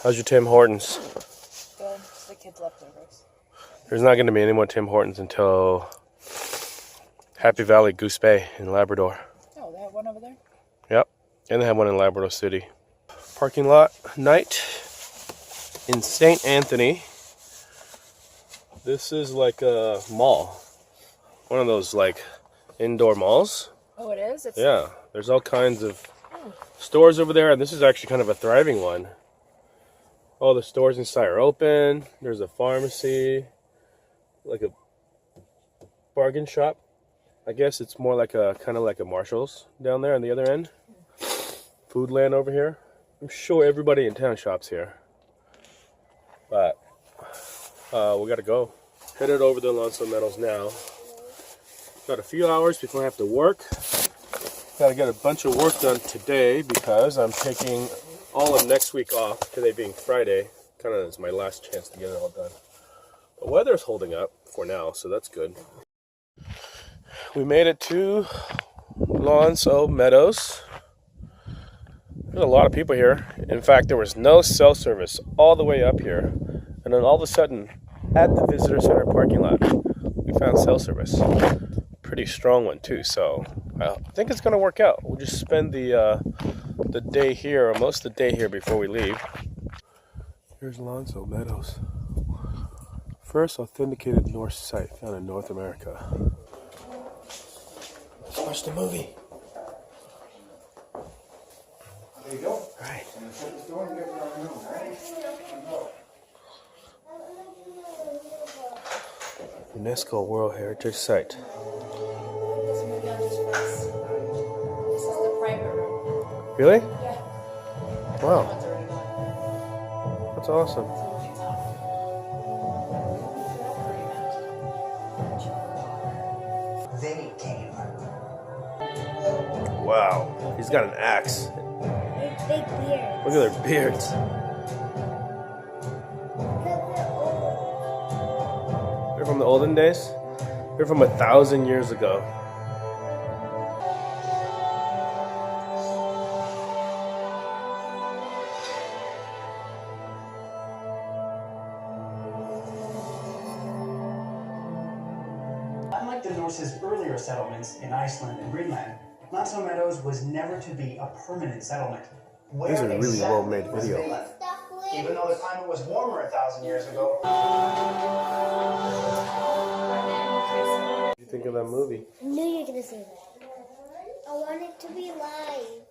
How's your Tim Hortons? Good. It's the kids' leftovers. There's not going to be any more Tim Hortons until Happy Valley Goose Bay in Labrador. Oh, they have one over there? Yep. And they have one in Labrador City. Parking lot night in St. Anthony. This is like a mall. One of those like indoor malls. Oh, it is? Yeah. There's all kinds of stores over there, and this is actually kind of a thriving one. All the stores inside are open. There's a pharmacy, like a bargain shop. I guess it's more like a kind of like a Marshall's down there on the other end. Foodland over here. I'm sure everybody in town shops here. But we gotta go. Headed over to Meadows now. Got a few hours before I have to work. Gotta get a bunch of work done today because I'm taking all of next week off, today being Friday. Kind of is my last chance to get it all done. The weather's holding up for now, so that's good. We made it to Meadows. There's a lot of people here. In fact, there was no cell service all the way up here. And then all of a sudden, at the visitor center parking lot, we found cell service. Pretty strong one too, so I think it's gonna work out. We'll just spend the day here, or most of the day here before we leave. Here's Meadows. First authenticated Norse site found in North America. Let's watch the movie. There you go. All right. UNESCO World Heritage Site. This is the private room. Really? Yeah. Wow. That's awesome. They came. Wow. He's got an axe. Big beards. Look at their beards. They're from the olden days? They're from 1,000 years ago. Unlike the Norse's earlier settlements in Iceland and Greenland, Meadows was never to be a permanent settlement. This is a really well-made video. Even though the climate was warmer 1,000 years ago. What do you think of that movie? I knew you were going to say that. I want it to be live.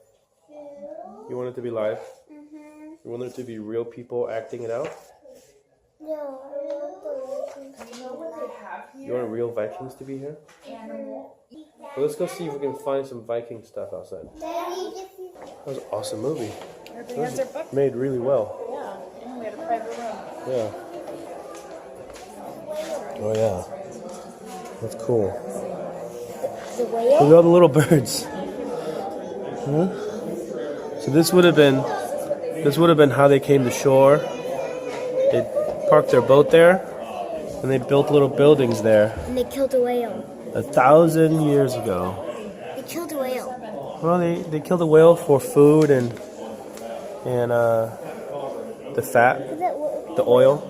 You want it to be live? Mm-hmm. You want it to be real people acting it out? No, I want the Vikings to be live. You want real Vikings to be here? Well, let's go see if we can find some Viking stuff outside. Daddy, That was an awesome movie. Everybody has their book. Made really well. Yeah, and we had a private room. Yeah. Oh yeah. That's cool. the Look whale? at all the little birds. Huh? So this would have been how they came to shore. They parked their boat there, and they built little buildings there. And they killed a whale. 1,000 years ago. They killed a whale. Well, they killed a whale for food and the fat, the oil.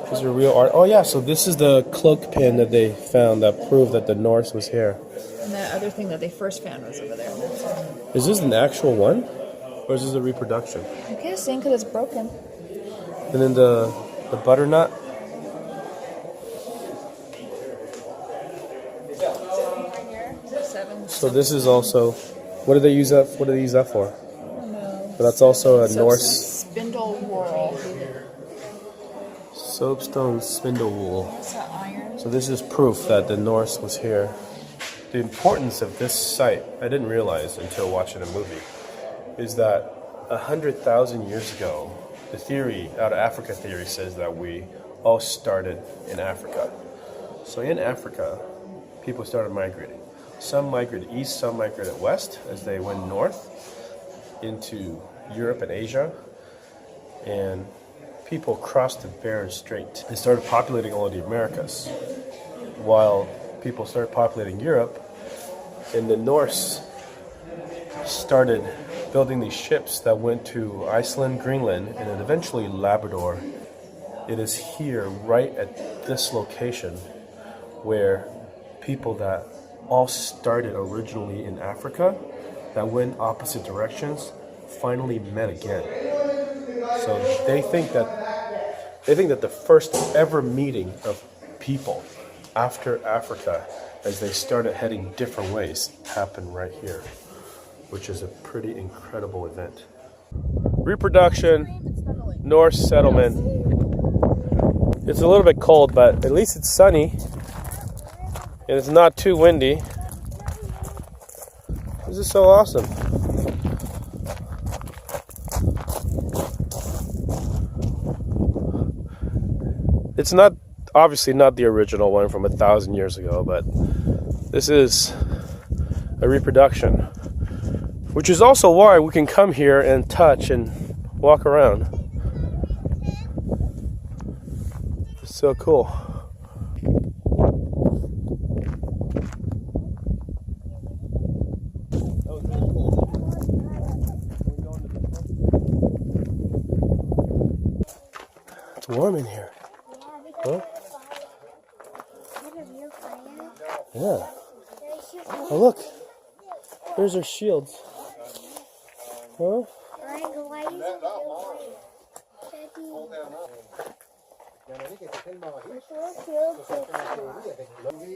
These are real art. Oh yeah, so this is the cloak pin that they found that proved that the Norse was here. And the other thing that they first found was over there. Is this an actual one, or is this a reproduction? I'm guessing because it's broken. And then the butternut. So this is also, what do they use that? What do they use that for? No. But that's also a So Norse spindle wool. soapstone spindle wool. Is that iron? So this is proof that the Norse was here. The importance of this site, I didn't realize until watching a movie, is that 100,000 years ago, the theory, out of Africa theory, says that we all started in Africa. So in Africa, people started migrating. Some migrated east, some migrated west as they went north into Europe and Asia. And people crossed the Bering Strait. They started populating all of the Americas, while people started populating Europe, and the Norse started building these ships that went to Iceland, Greenland, and then eventually Labrador. It is here, right at this location, where people that all started originally in Africa, that went opposite directions, finally met again. So they think that the first ever meeting of people after Africa, as they started heading different ways, happened right here, which is a pretty incredible event. Reproduction, Norse settlement. It's a little bit cold, but at least it's sunny and it's not too windy. This is so awesome. It's not, obviously not the original one from 1,000 years ago, but this is a reproduction, which is also why we can come here and touch and walk around. It's so cool. It's warm in here. Huh? Yeah. Oh, look. There's our shields. Huh?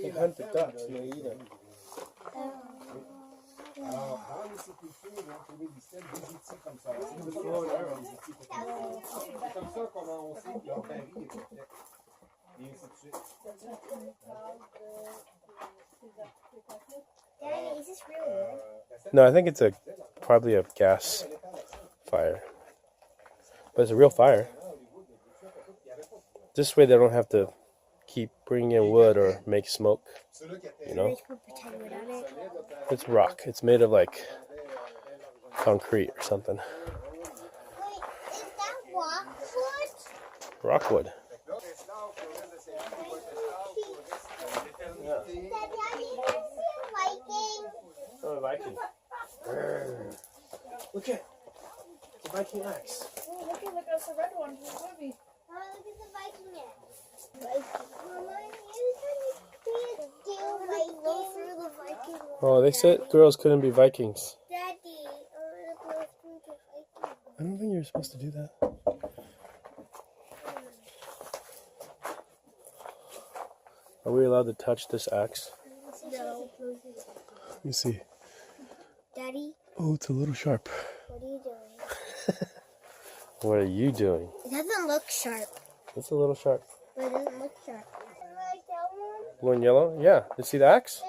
They hunt the ducks and they eat them. Daddy, is this real wood? No, I think it's probably a gas fire. But it's a real fire. This way they don't have to keep bringing in wood or make smoke, you know? It's rock. It's made of like concrete or something. Wait, is that rockwood? Rockwood. Daddy, I see a Viking. Oh, a Viking. Look at the Viking axe. Oh, look, that's the red one from the movie. Oh, look at the Viking axe. Mama, you can do Viking through the Viking. Oh, they said girls couldn't be Vikings. Daddy, I want to go through the Viking. I don't think you're supposed to do that. Are we allowed to touch this axe? No. Let me see. Daddy, Oh, it's a little sharp. what are you doing? What are you doing? It doesn't look sharp. It's a little sharp. But it doesn't look sharp. Like that one? Blue and yellow? Yeah. You see the axe? Is it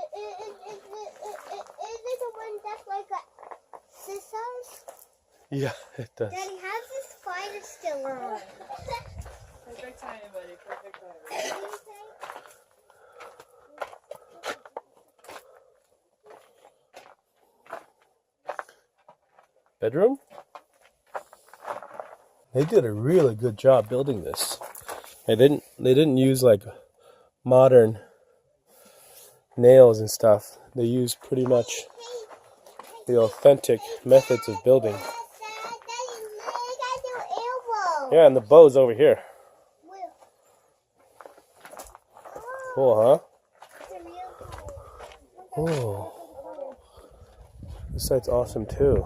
the one that's like a scissors? Yeah, it does. Daddy, how's this spider still on? Perfect timing, buddy. Perfect timing. Bedroom? They did a really good job building this. They didn't use like modern nails and stuff. They used pretty much the authentic methods of building. Yeah, and the bow's over here. Cool, huh? Oh. This site's awesome too.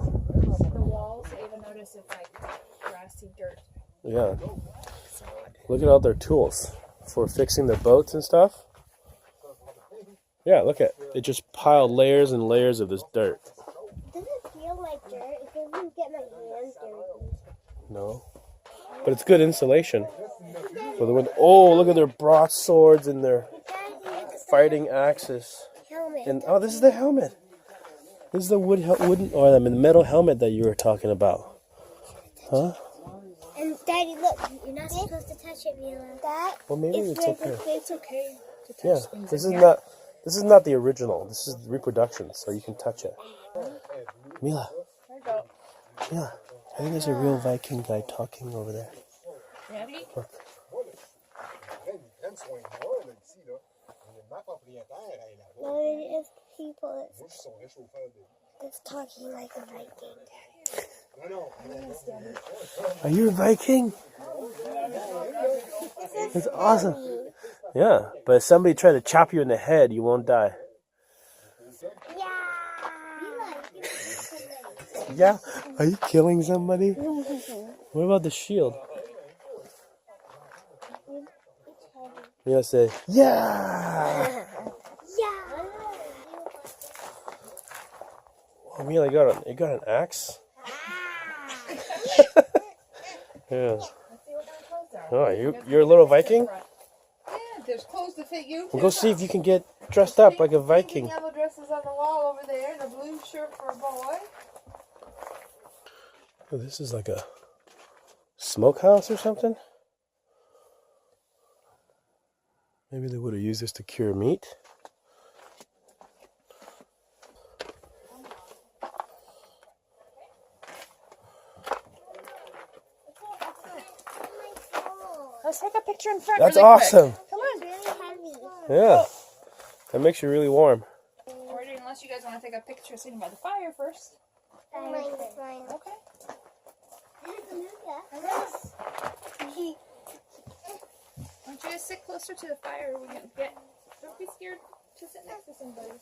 The walls, I even noticed it's like grassy dirt. Yeah. Look at all their tools for fixing their boats and stuff. Yeah, look at it. Just piled layers and layers of this dirt. Does it feel like dirt? It doesn't get my hands dirty. No. But it's good insulation for the wind. Oh, look at their broadswords and their fighting axes. Helmet. And oh, this is the helmet. This is the wooden or the metal helmet that you were talking about. Huh? And Daddy, look, you're not supposed to touch it, Mila. That Well, maybe is it's where okay. It's okay to touch Yeah, things this in is here. This is not the original. This is reproduction, so you can touch it. Mila, There you go. Mila, I think there's a real Viking guy talking over there. Daddy? Look. no, it's people that's talking like a Viking. Are you a Viking? That's awesome. Yeah, but if somebody tried to chop you in the head, you won't die. Yeah. Are you killing somebody? What about the shield? You gotta say, yeah! Oh, Mila, you got an axe? Yeah. Oh, you're a little Viking? Yeah, there's clothes to fit you. Well, go see if you can get dressed up like a Viking. Yellow dresses on the wall over there, and a blue shirt for a boy. Oh, this is like a smokehouse or something? Maybe they would have used this to cure meat. Let's take a picture in front. That's really awesome. Quick. Come on. Yeah. That makes you really warm. Or unless you guys want to take a picture sitting by the fire first. Okay. Why don't you guys sit closer to the fire? We can get. Don't be scared to sit next to somebody.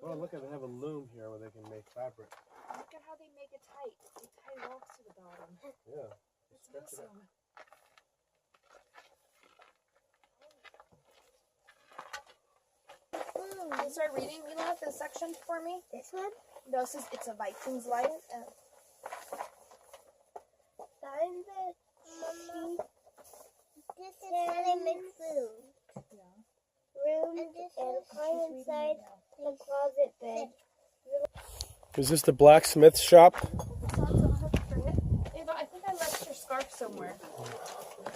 Oh, look, they have a loom here where they can make fabric. Look at how they make it tight. They tie ropes to the bottom. Yeah. It's awesome. Can you start reading, Mila, the section for me? This one? No, it's a Viking's life. Find the sheep. This is where they make food. Room and climb inside the closet bed. Is this the blacksmith shop? Ava, I think I left your scarf somewhere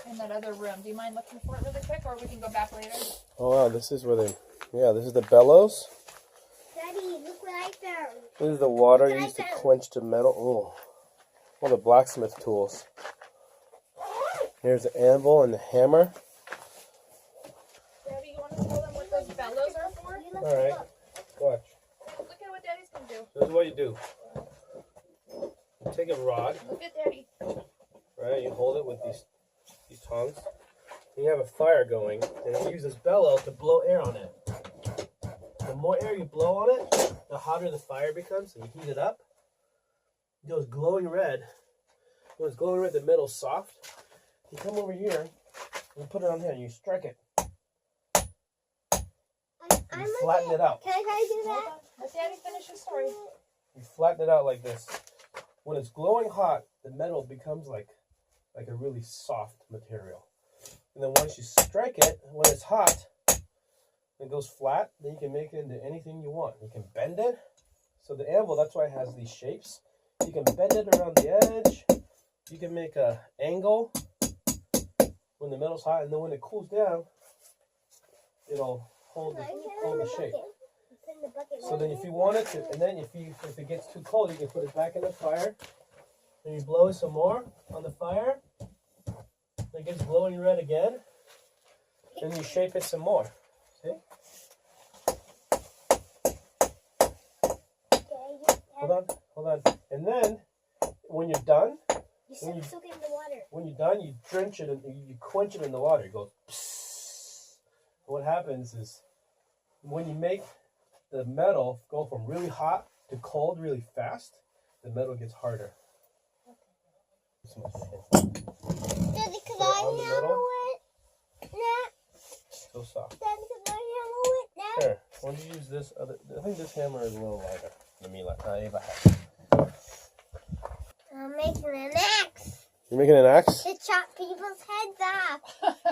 in that other room. Do you mind looking for it really quick, or we can go back later? Oh, wow, this is where they... Yeah, this is the bellows. Daddy, look what I found. This is the water used to quench the metal. Oh, all the blacksmith tools. Here's the anvil and the hammer. Daddy, you want to tell them what those bellows are for? All right, watch. Look at what Daddy's going to do. This is what you do. You take a rod, Look at Daddy. right? You hold it with these tongs. And you have a fire going, and you use this bellow to blow air on it. The more air you blow on it, the hotter the fire becomes, and you heat it up. It goes glowing red. When it's glowing red, the metal's soft. You come over here and put it on here, and you strike it. You flatten it out. Can I do that? Let Daddy finish his story. You flatten it out like this. When it's glowing hot, the metal becomes like a really soft material. And then once you strike it, when it's hot, it goes flat, then you can make it into anything you want. You can bend it. So the anvil, that's why it has these shapes. You can bend it around the edge. You can make an angle when the metal's hot, and then when it cools down, it'll hold the shape. So then if you want it to, and then if it gets too cold, you can put it back in the fire. Then you blow it some more on the fire. It gets glowing red again. Then you shape it some more. See? Hold on. And then when you're done, when you're done, you drench it and you quench it in the water. It goes psss. What happens is when you make the metal go from really hot to cold really fast, the metal gets harder. Daddy, could I handle it? So soft. Daddy, could I handle it now? Here, why don't you use this other? I think this hammer is a little lighter than Eva has. I'm making an axe You're making an axe? to chop people's heads off.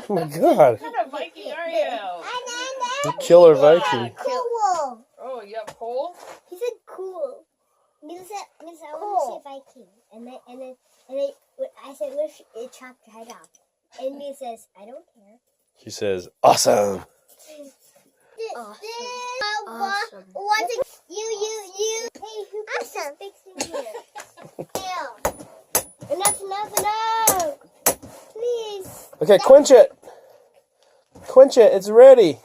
Oh my god! What kind of Viking are you? You killer Viking. Cool. Oh, you have coal? He said cool. Miss, I want to see if I can. And then, I said, what if it chopped your head off? And Mia says, I don't care. She says, awesome! Awesome. You. Hey, who put this fixing here? Ew. Enough. Please. Okay, quench it! Quench it, it's ready!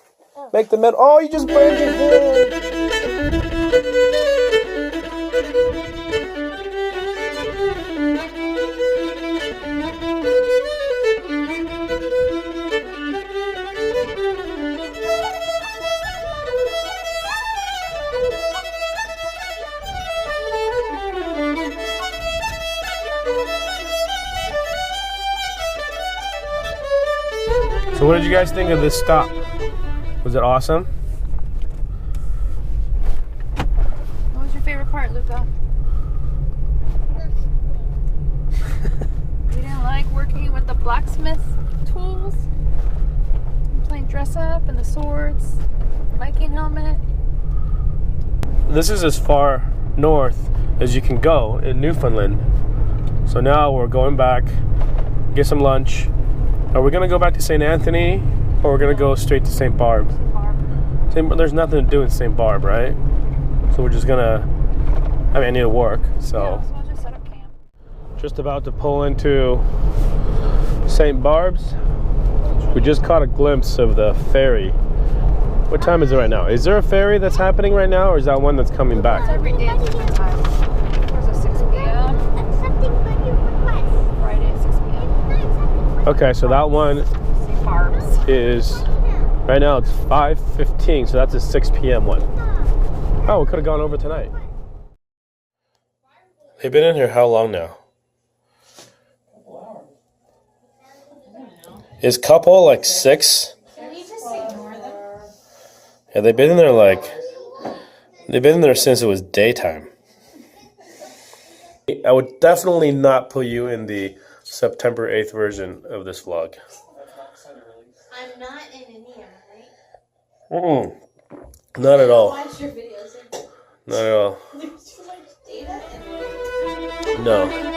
Make the metal. Oh, you just burned your hand. So what did you guys think of this stop? Was it awesome? What was your favorite part, Luca? You didn't like working with the blacksmith tools? Playing dress up and the swords, Viking helmet. This is as far north as you can go in Newfoundland. So now we're going back, get some lunch. Are we gonna go back to St. Anthony, or we're gonna go straight to St. Barb? There's nothing to do in St. Barb, right? So we're just gonna. I need to work, so. Yeah, so I'll just set up camp. Just about to pull into St. Barb's. We just caught a glimpse of the ferry. What time is it right now? Is there a ferry that's happening right now, or is that one that's coming It's back? every day at different times. There's a 6 p.m. Accepting buddy request. Friday at 6 p.m. Okay, so that one St. Barb's. is, right now it's 5:15, so that's a 6 p.m. one. Oh, we could have gone over tonight. They've been in here how long now? Is couple like 6? Can you just ignore them? Yeah, they've been in there since it was daytime. I would definitely not put you in the September 8th version of this vlog. I'm not in any, right? Not at all. Watch your videos. Not at all. There's too much data in there. No.